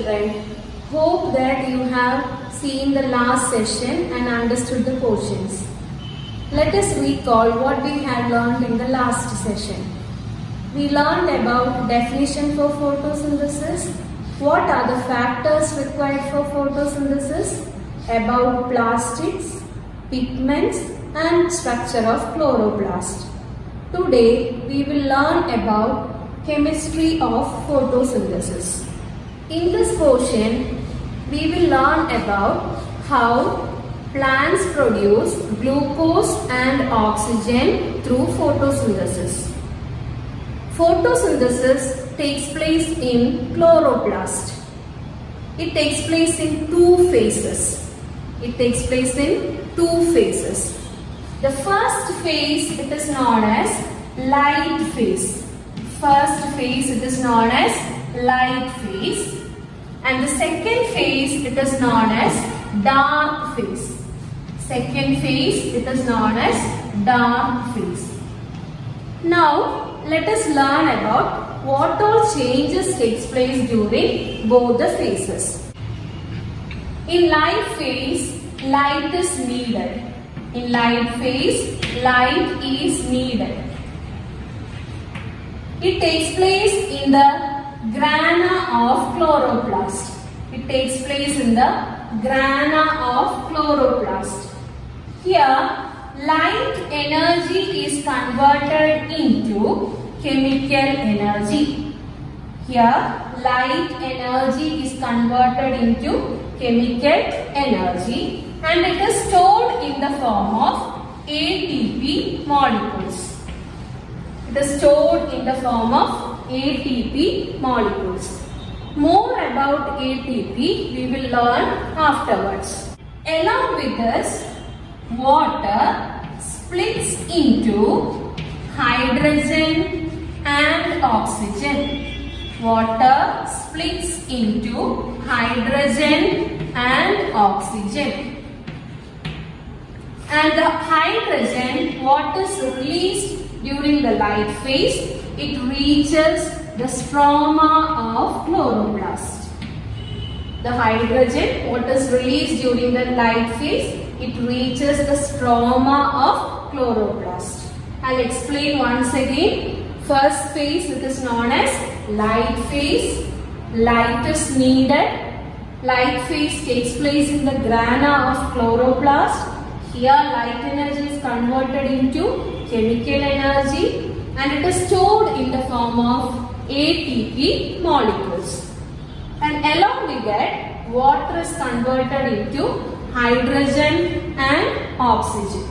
children. Hope that you have seen the last session and understood the portions. Let us recall what we had learned in the last session. We learned about definition for photosynthesis, what are the factors required for photosynthesis, about plastids, pigments and structure of chloroplast. Today we will learn about chemistry of photosynthesis. In this portion, we will learn about how plants produce glucose and oxygen through photosynthesis. Photosynthesis takes place in chloroplast. It takes place in two phases. The first phase it is known as light phase. And the second phase it is known as dark phase. Now let us learn about what all changes takes place during both the phases. In light phase, light is needed. It takes place in the grana of chloroplast. Here, light energy is converted into chemical energy. And it is stored in the form of ATP molecules. More about ATP we will learn afterwards. Along with this, water splits into hydrogen and oxygen. And the hydrogen, what is released during the light phase, it reaches the stroma of chloroplast. I'll explain once again. First phase it is known as light phase. Light is needed. Light phase takes place in the grana of chloroplast. Here light energy is converted into chemical energy and it is stored in the form of ATP molecules. And along with that, water is converted into hydrogen and oxygen.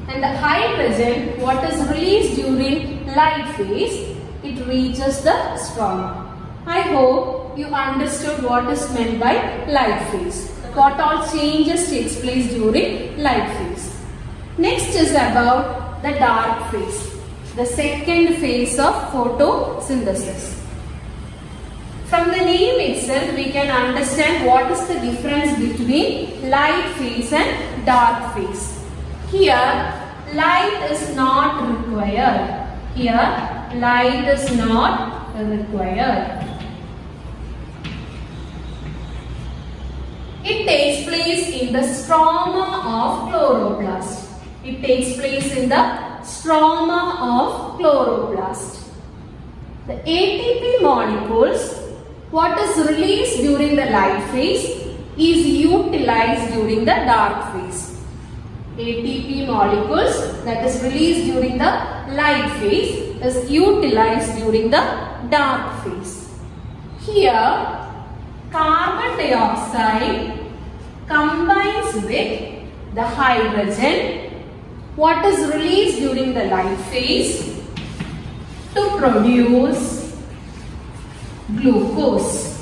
And the hydrogen, what is released during light phase, it reaches the stroma. I hope you understood what is meant by light phase. What all changes takes place during light phase. Next is about the dark phase, the second phase of photosynthesis. From the name itself, we can understand what is the difference between light phase and dark phase. Here, light is not required. It takes place in the stroma of chloroplast. The ATP molecules, what is released during the light phase, is utilized during the dark phase. ATP molecules that is released during the light phase is utilized during the dark phase. Here, carbon dioxide combines with the hydrogen, what is released during the light phase, to produce glucose.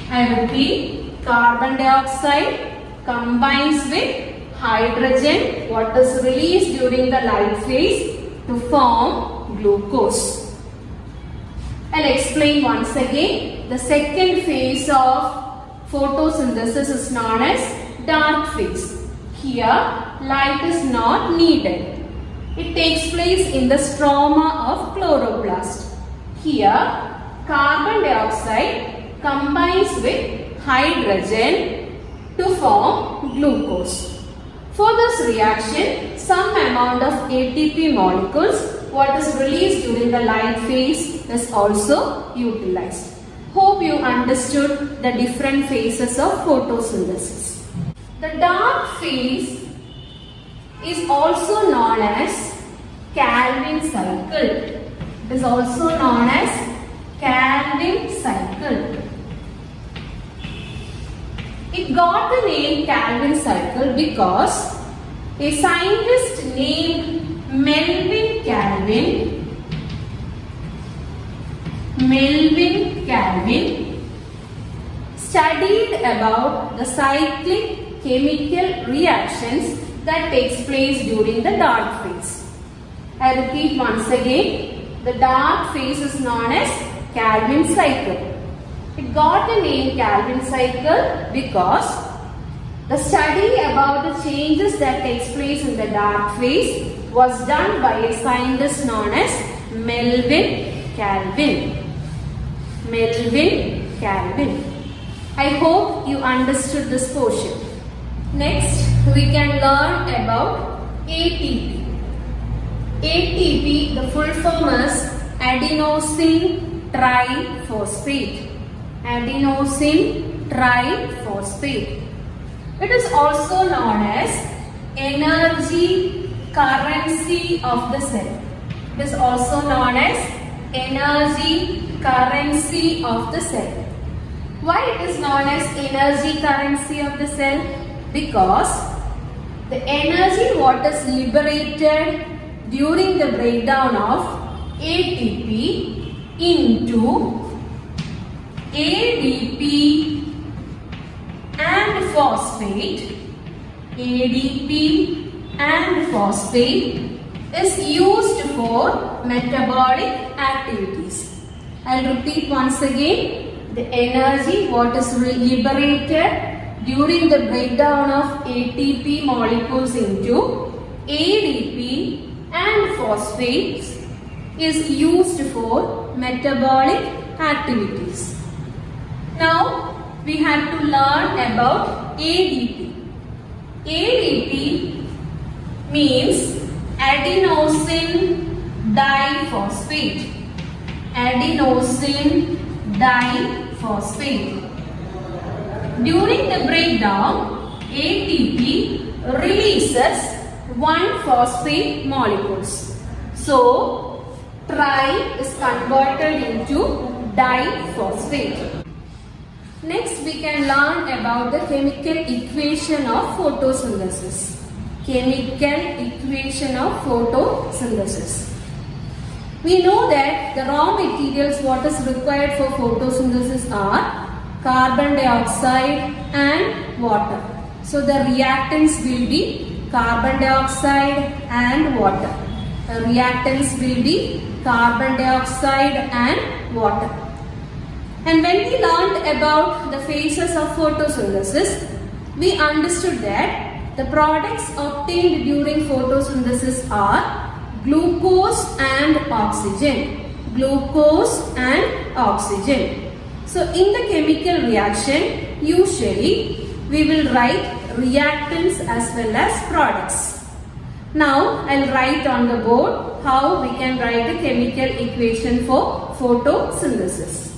I repeat, carbon dioxide combines with hydrogen, what is released during the light phase, to form glucose. I'll explain once again. The second phase of photosynthesis is known as dark phase. Here, light is not needed. It takes place in the stroma of chloroplast. Here, carbon dioxide combines with hydrogen to form glucose. For this reaction, some amount of ATP molecules what is released during the light phase is also utilized. Hope you understood the different phases of photosynthesis. The dark phase is also known as Calvin cycle. It is also known as Calvin cycle. It got the name Calvin cycle because a scientist named Melvin Calvin studied about the cyclic chemical reactions that takes place during the dark phase. I repeat once again, the dark phase is known as Calvin cycle. It got the name Calvin cycle because the study about the changes that takes place in the dark phase was done by a scientist known as Melvin Calvin. I hope you understood this portion. Next, we can learn about ATP. ATP, the full form is adenosine triphosphate. Adenosine triphosphate. It is also known as energy currency of the cell. It is also known as energy currency of the cell. Why it is known as energy currency of the cell? Because the energy what is liberated during the breakdown of ATP into ADP and phosphate, is used for metabolic activities. I'll repeat once again. The energy what is liberated during the breakdown of ATP molecules into ADP and phosphates is used for metabolic activities. Now we have to learn about ADP. ADP means adenosine diphosphate. During the breakdown, ATP releases 1 phosphate molecules. So, tri is converted into diphosphate. Next, we can learn about the chemical equation of photosynthesis. We know that the raw materials what is required for photosynthesis are carbon dioxide and water. So the reactants will be carbon dioxide and water. The reactants will be carbon dioxide and water. And when we learned about the phases of photosynthesis, we understood that the products obtained during photosynthesis are glucose and oxygen. So in the chemical reaction, usually we will write reactants as well as products. Now I'll write on the board how we can write the chemical equation for photosynthesis.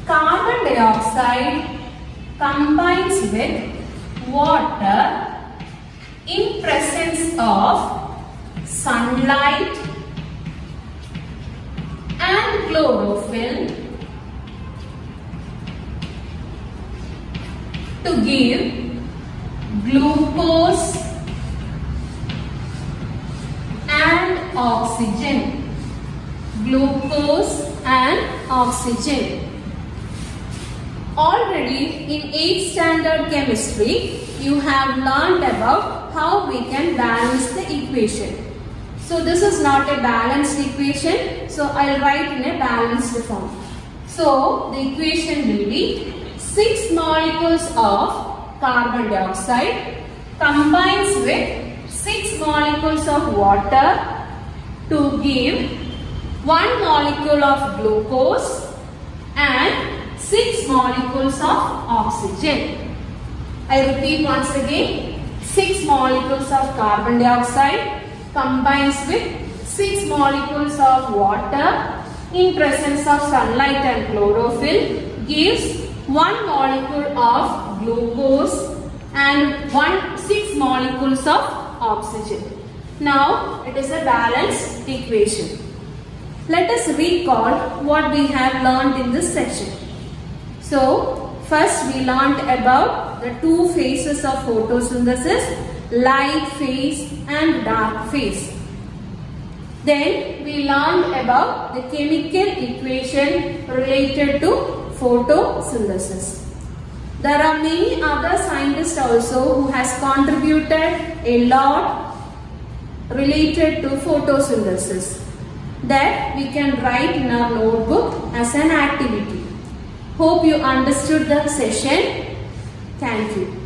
Carbon dioxide combines with water in presence of sunlight and chlorophyll to give glucose and oxygen. Already in 8th standard chemistry, you have learned about how we can balance the equation. So this is not a balanced equation, so I'll write in a balanced form. So the equation will be 6 molecules of carbon dioxide combines with 6 molecules of water to give 1 molecule of glucose and 6 molecules of oxygen. I repeat once again, 6 molecules of carbon dioxide combines with 6 molecules of water in presence of sunlight and chlorophyll gives 1 molecule of glucose and 6 molecules of oxygen. Now it is a balanced equation. Let us recall what we have learned in this section. So first we learned about the two phases of photosynthesis, light phase and dark phase. Then we learned about the chemical equation related to photosynthesis. There are many other scientists also who has contributed a lot related to photosynthesis that we can write in our notebook as an activity. Hope you understood the session. Thank you.